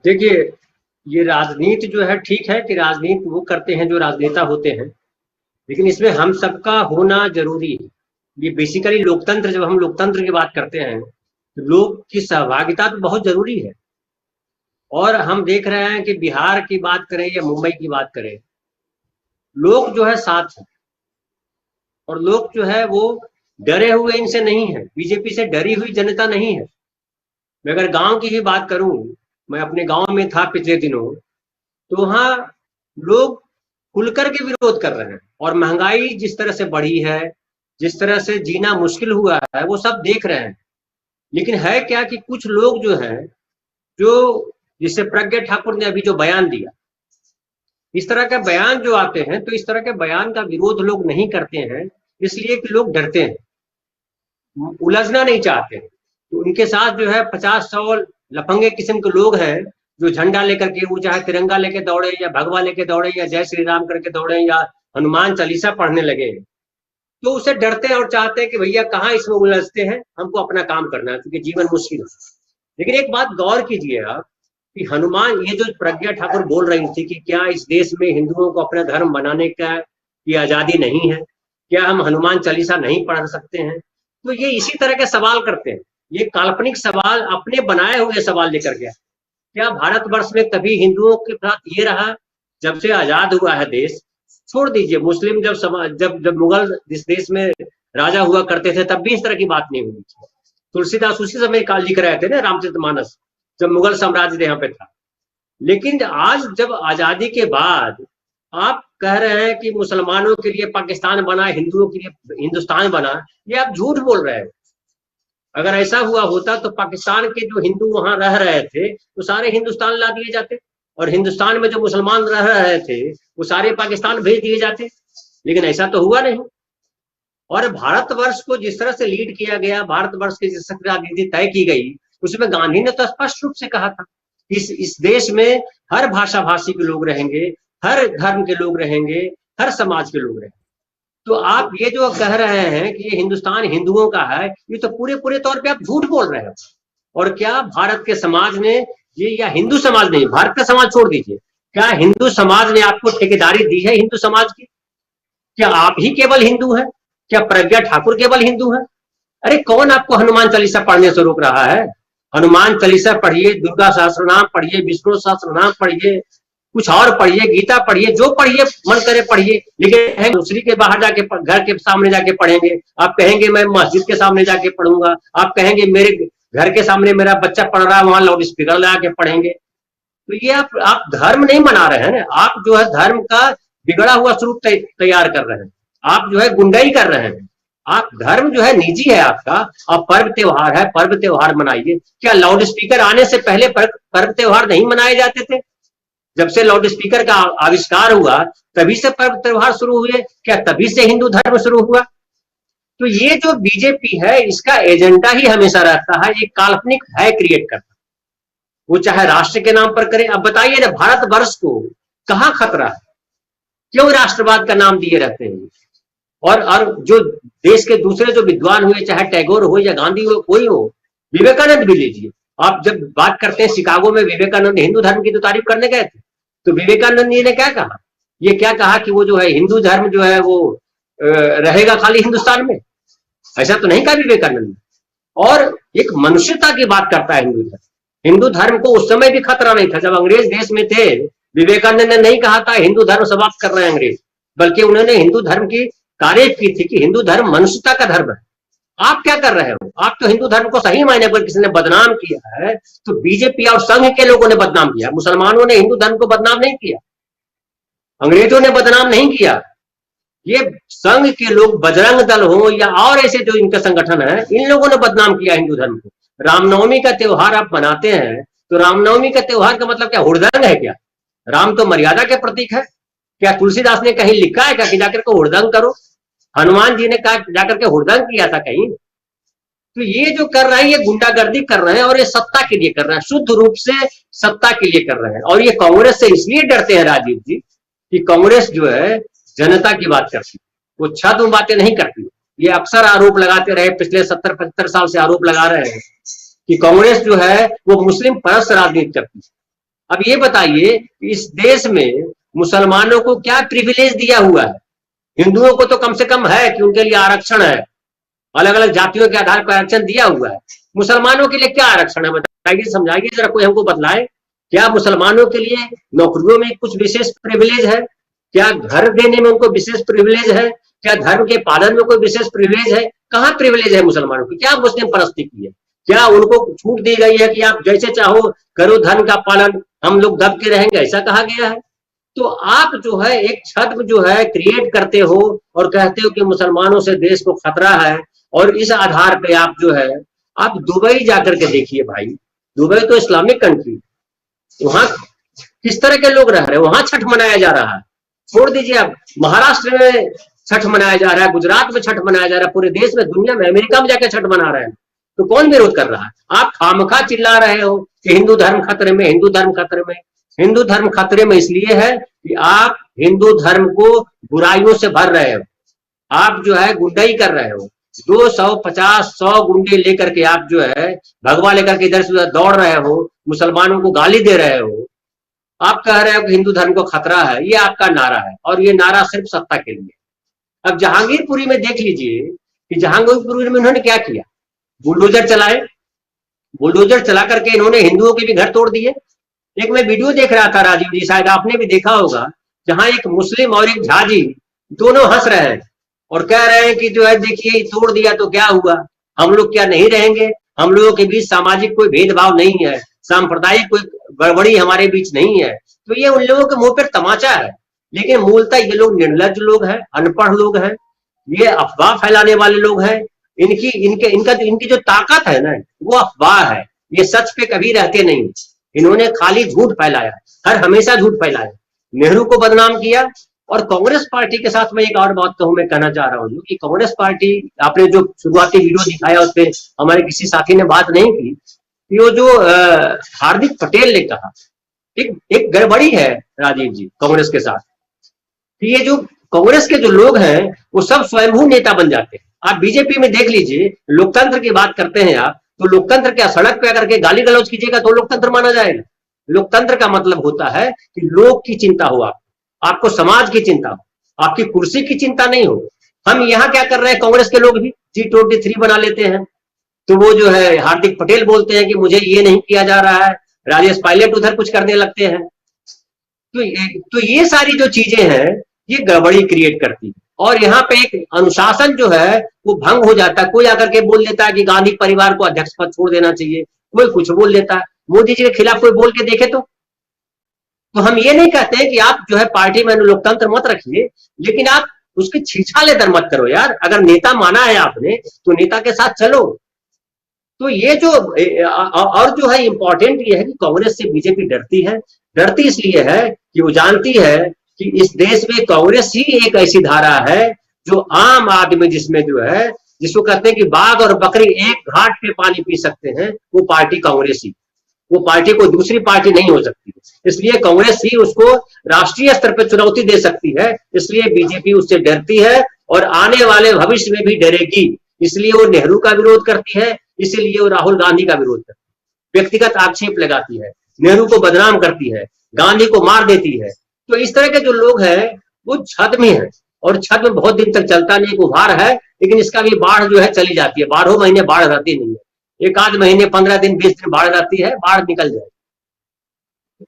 देखिए, ये राजनीति जो है ठीक है कि राजनीति वो करते हैं जो राजनेता होते हैं, लेकिन इसमें हम सबका होना ज़रूरी है। ये बेसिकली लोकतंत्र, जब हम लोकतंत्र की बात करते हैं, तो लोग की सहभागिता तो बहुत ज़रूरी है। और हम देख रहे हैं कि बिहार की बात करें या मुंबई की बात करें, लोग जो है साथ हैं और लोग जो है वो डरे हुए इनसे नहीं है, बीजेपी से डरी हुई जनता नहीं है। मैं अगर गाँव की ही बात करूँ, मैं अपने गाँव में था पिछले दिनों, तो वहाँ लोग खुलकर के विरोध कर रहे हैं और महंगाई जिस तरह से बढ़ी है, जिस तरह से जीना मुश्किल हुआ है, वो सब देख रहे हैं। लेकिन है क्या कि कुछ लोग जो हैं, जो जिससे प्रज्ञा ठाकुर ने अभी जो बयान दिया, इस तरह के बयान जो आते हैं, तो इस तरह के बयान का विरोध लोग नहीं करते हैं, इसलिए कि लोग डरते हैं, उलझना नहीं चाहते हैं। तो उनके साथ जो है 50-100 लफंगे किस्म के लोग हैं, जो झंडा लेकर के, वो चाहे तिरंगा लेके दौड़े या भगवा लेके दौड़े या जय श्री राम करके दौड़े या हनुमान चालीसा पढ़ने लगे, तो उसे डरते हैं और चाहते हैं कि भैया कहाँ इसमें उलझते हैं, हमको अपना काम करना है क्योंकि जीवन मुश्किल है। लेकिन एक बात गौर कीजिए आप कि हनुमान, ये जो प्रज्ञा ठाकुर बोल रही थी कि क्या इस देश में हिंदुओं को अपना धर्म बनाने का की आजादी नहीं है, क्या हम हनुमान चालीसा नहीं पढ़ सकते हैं, तो ये इसी तरह के सवाल करते हैं। ये काल्पनिक सवाल, अपने बनाए हुए सवाल लेकर के। क्या भारतवर्ष में कभी हिंदुओं के साथ ये रहा? जब से आजाद हुआ है देश, छोड़ दीजिए मुस्लिम, जब जब मुगल इस देश में राजा हुआ करते थे, तब भी इस तरह की बात नहीं हुई थी। तुलसीदास उसी समय काल लिख रहे थे ना रामचरितमानस, जब मुगल साम्राज्य यहाँ पे था। लेकिन आज जब आजादी के बाद आप कह रहे हैं कि मुसलमानों के लिए पाकिस्तान बना, हिंदुओं के लिए हिंदुस्तान बना, ये आप झूठ बोल रहे हैं। अगर ऐसा हुआ होता तो पाकिस्तान के जो हिंदू वहां रह रहे थे, वो सारे हिंदुस्तान ला दिए जाते, और हिंदुस्तान में जो मुसलमान रह रहे थे, वो सारे पाकिस्तान भेज दिए जाते। लेकिन ऐसा तो हुआ नहीं। और भारतवर्ष को जिस तरह से लीड किया गया, भारतवर्ष की जिस तरह राजनीति तय की गई, उसमें गांधी ने तो स्पष्ट रूप से कहा था, इस देश में हर भाषा भाषी के लोग रहेंगे, हर धर्म के लोग रहेंगे, हर समाज के लोग रहेंगे। तो आप ये जो कह रहे हैं कि ये हिंदुस्तान हिंदुओं का है, ये तो पूरे पूरे तौर पे आप झूठ बोल रहे हो। और क्या भारत के समाज ने ये, या हिंदू समाज नहीं, भारत का समाज छोड़ दीजिए, क्या हिंदू समाज ने आपको ठेकेदारी दी है हिंदू समाज की? क्या आप ही केवल हिंदू हैं? क्या प्रज्ञा ठाकुर केवल हिंदू है? अरे कौन आपको हनुमान चालीसा पढ़ने से रोक रहा है? हनुमान चालीसा पढ़िए, दुर्गा सहस्त्रनाम पढ़िए, विष्णु सहस्त्रनाम पढ़िए, कुछ और पढ़िए, गीता पढ़िए, जो पढ़िए मन करे पढ़िए। लेकिन दूसरी के बाहर जाके, घर के सामने जाके पढ़ेंगे, आप कहेंगे मैं मस्जिद के सामने जाके पढ़ूंगा, आप कहेंगे मेरे घर के सामने मेरा बच्चा पढ़ रहा है, वहां लाउड स्पीकर लगा के पढ़ेंगे। तो ये आप धर्म नहीं मना रहे हैं, आप जो है धर्म का बिगड़ा हुआ स्वरूप तैयार कर रहे हैं, आप जो है गुंडाई कर रहे हैं। आप धर्म जो है निजी है आपका, आप पर्व त्योहार है, पर्व त्योहार मनाइए। क्या लाउड स्पीकर आने से पहले पर्व त्योहार नहीं मनाए जाते थे? जब से लाउड स्पीकर का आविष्कार हुआ, तभी से पर्व त्योहार शुरू हुए क्या? तभी से हिंदू धर्म शुरू हुआ? तो ये जो बीजेपी है, इसका एजेंडा ही हमेशा रहता है एक काल्पनिक भय क्रिएट करना, वो चाहे राष्ट्र के नाम पर करे। अब बताइए ना, भारतवर्ष को कहाँ खतरा है? क्यों राष्ट्रवाद का नाम दिए रहते हैं? और जो देश के दूसरे जो विद्वान हुए, चाहे टैगोर हो या गांधी हो, कोई हो, विवेकानंद भी लीजिए। आप जब बात करते हैं शिकागो में, विवेकानंद हिंदू धर्म की तो तारीफ करने गए थे, तो विवेकानंद जी ने क्या कहा? ये क्या कहा कि वो जो है हिंदू धर्म जो है वो रहेगा खाली हिंदुस्तान में? ऐसा तो नहीं कहा विवेकानंद। और एक मनुष्यता की बात करता है हिंदू धर्म। हिंदू धर्म को उस समय भी खतरा नहीं था जब अंग्रेज देश में थे। विवेकानंद ने नहीं कहा था हिंदू धर्म समाप्त कर रहे हैं अंग्रेज, बल्कि उन्होंने हिंदू धर्म की तारीफ की थी कि हिंदू धर्म मनुष्यता का धर्म है। आप क्या कर रहे हो? आप तो हिंदू धर्म को सही मायने पर किसी ने बदनाम किया है, तो बीजेपी और संघ के लोगों ने बदनाम किया। मुसलमानों ने हिंदू धर्म को बदनाम नहीं किया, अंग्रेजों ने बदनाम नहीं किया। ये संघ के लोग, बजरंग दल हो या और ऐसे जो इनका संगठन है, इन लोगों ने बदनाम किया हिंदू धर्म को। रामनवमी का त्योहार आप मनाते हैं, तो रामनवमी का त्योहार का मतलब क्या हुड़दंग है क्या? राम तो मर्यादा के प्रतीक है। क्या तुलसीदास ने कहीं लिखा है क्या कि जाकर के हुड़दंग करो? हनुमान जी ने कहा जाकर के हुड़दंग किया था कहीं? तो ये जो कर रहे हैं, ये गुंडागर्दी कर रहे हैं, और ये सत्ता के लिए कर रहे हैं, शुद्ध रूप से सत्ता के लिए कर रहे हैं। और ये कांग्रेस से इसलिए डरते हैं राजीव जी कि कांग्रेस जो है जनता की बात करती है, वो छद्म बातें नहीं करती। ये अक्सर आरोप लगाते रहे, पिछले 70-75 साल से आरोप लगा रहे हैं कि कांग्रेस जो है वो मुस्लिम परस्त राजनीति करती है। अब ये बताइए कि इस देश में मुसलमानों को क्या प्रिविलेज दिया हुआ है? हिंदुओं को तो कम से कम है कि उनके लिए आरक्षण है, अलग अलग जातियों के आधार पर आरक्षण दिया हुआ है। मुसलमानों के लिए क्या आरक्षण है बताइए, समझाइए जरा, कोई हमको बतलाए। क्या मुसलमानों के लिए नौकरियों में कुछ विशेष प्रिविलेज है? क्या घर देने में उनको विशेष प्रिविलेज है? क्या धर्म के पालन में कोई विशेष प्रिविलेज है? कहाँ प्रिविलेज है मुसलमानों की? क्या मुस्लिम परस्ती की है? क्या उनको छूट दी गई है कि आप जैसे चाहो करो धर्म का पालन, हम लोग दब के रहेंगे, ऐसा कहा गया है? तो आप जो है एक छत जो है क्रिएट करते हो और कहते हो कि मुसलमानों से देश को खतरा है, और इस आधार पे आप जो है, आप दुबई जाकर के देखिए भाई, दुबई तो इस्लामिक कंट्री, वहां किस तरह के लोग रह रहे हैं, वहां छठ मनाया जा रहा है। छोड़ दीजिए, आप महाराष्ट्र में छठ मनाया जा रहा है, गुजरात में छठ मनाया जा रहा है, पूरे देश में, दुनिया में, अमेरिका में जाकर छठ मना रहे हैं, तो कौन विरोध कर रहा है? आप खामखा चिल्ला रहे हो कि हिंदू धर्म खतरे में, हिंदू धर्म खतरे में। हिंदू धर्म खतरे में इसलिए है कि आप हिंदू धर्म को बुराइयों से भर रहे हो, आप जो है गुंडाई कर रहे हो, 250-100 गुंडे लेकर के आप जो है भगवा लेकर के इधर से उधर दौड़ रहे हो, मुसलमानों को गाली दे रहे हो, आप कह रहे हो कि हिंदू धर्म को खतरा है। ये आपका नारा है, और ये नारा सिर्फ सत्ता के लिए। अब जहांगीरपुरी में देख लीजिए कि जहांगीरपुरी में उन्होंने क्या किया, बुलडोजर चलाए, बुलडोजर चला करके इन्होंने हिंदुओं के भी घर तोड़ दिए। एक मैं वीडियो देख रहा था राजीव जी, शायद आपने भी देखा होगा, जहां एक मुस्लिम और एक झाजी दोनों हंस रहे हैं और कह रहे हैं कि जो है देखिए तोड़ दिया तो क्या हुआ, हम लोग क्या नहीं रहेंगे, हम लोगों के बीच सामाजिक कोई भेदभाव नहीं है, सांप्रदायिक कोई गड़बड़ी हमारे बीच नहीं है। तो ये उन लोगों के मुंह पर तमाचा है, लेकिन मूलतः ये लोग निर्लज्ज लोग हैं, अनपढ़ लोग हैं, ये अफवाह फैलाने वाले लोग हैं। इनकी जो ताकत है ना, वो अफवाह है, ये सच पे कभी रहते नहीं। इन्होंने खाली झूठ फैलाया, हर हमेशा झूठ फैलाया, नेहरू को बदनाम किया। और कांग्रेस पार्टी के साथ मैं एक और बात कहूं, मैं कहना चाह रहा हूं कि कांग्रेस पार्टी, आपने जो शुरुआती वीडियो दिखाया उस पर हमारे किसी साथी ने बात नहीं की, वो जो हार्दिक पटेल ने कहा, एक गड़बड़ी है राजीव जी कांग्रेस के साथ। ये जो कांग्रेस के जो लोग हैं वो सब स्वयंभू नेता बन जाते हैं। आप बीजेपी में देख लीजिए, लोकतंत्र की बात करते हैं आप, तो लोकतंत्र क्या, सड़क पे अगर के गाली गलौज कीजिएगा तो लोकतंत्र माना जाएगा? लोकतंत्र का मतलब होता है कि लोग की चिंता हो, आपको समाज की चिंता हो, आपकी कुर्सी की चिंता नहीं हो। हम यहाँ क्या कर रहे हैं, कांग्रेस के लोग भी G23 बना लेते हैं, तो वो जो है हार्दिक पटेल बोलते हैं कि मुझे ये नहीं किया जा रहा है, राजेश पायलट उधर कुछ करने लगते हैं। तो ये सारी जो चीजें हैं ये गड़बड़ी क्रिएट करती है, और यहाँ पे एक अनुशासन जो है वो भंग हो जाता है। कोई आकर के बोल देता है कि गांधी परिवार को अध्यक्ष पद छोड़ देना चाहिए, कोई कुछ बोल देता है, मोदी जी के खिलाफ कोई बोल के देखे तो हम ये नहीं कहते हैं कि आप जो है पार्टी में लोकतंत्र मत रखिए, लेकिन आप उसकी छीछालेदर मत करो यार। अगर नेता माना है आपने तो नेता के साथ चलो। तो ये जो और जो है इंपॉर्टेंट ये है कि कांग्रेस से बीजेपी डरती है। डरती इसलिए है कि वो जानती है कि इस देश में कांग्रेस ही एक ऐसी धारा है जो आम आदमी, जिसमें जो है, जिसको कहते हैं कि बाघ और बकरी एक घाट पे पानी पी सकते हैं, वो पार्टी कांग्रेस ही, वो पार्टी कोई दूसरी पार्टी नहीं हो सकती। इसलिए कांग्रेस ही उसको राष्ट्रीय स्तर पर चुनौती दे सकती है, इसलिए बीजेपी उससे डरती है और आने वाले भविष्य में भी डरेगी। इसलिए वो नेहरू का विरोध करती है, इसीलिए वो राहुल गांधी का विरोध करती है, व्यक्तिगत आक्षेप लगाती है, नेहरू को बदनाम करती है, गांधी को मार देती है। तो इस तरह के जो लोग हैं वो छद में है, और छद में बहुत दिन तक चलता नहीं, एक उभार है, लेकिन इसका भी बाढ़ जो है चली जाती है। 12 महीने बाढ़ रहती नहीं है, एक आध महीने 15 दिन 20 दिन बाढ़ रहती है, बाढ़ निकल जाए।